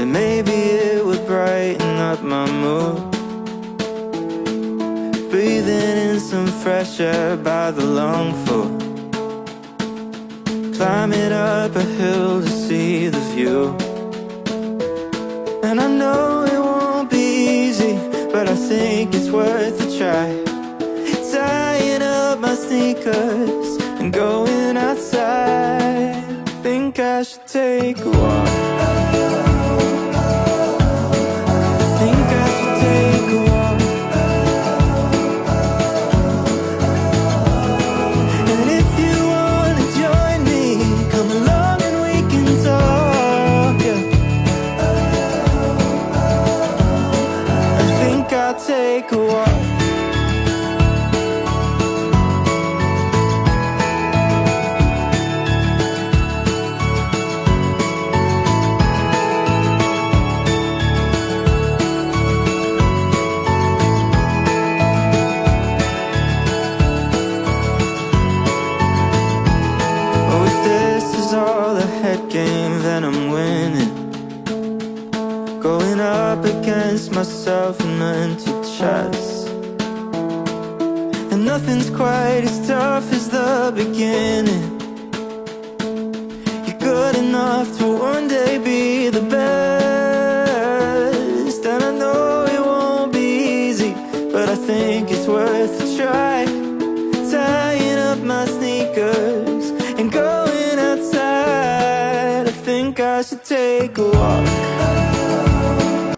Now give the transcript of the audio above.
and maybe it would brighten up my mood. Breathing in some fresh air by the lungful, climbing up a hill to see the view. And I know it won't be easy, but I think it's worth a try. Tying up my sneakers and going outside. Think I should take a walk. Think I should take a walk. And if you wanna join me, come along and we can talk, yeah. I think I'll take a walk. Game, then I'm winning. Going up against myself in mental chess, and nothing's quite as tough as the beginning. You're good enough to one day be the best, and I know it won't be easy, but I think it's worth a try. Tying up my sneakers and going outside. I think I should take a walk.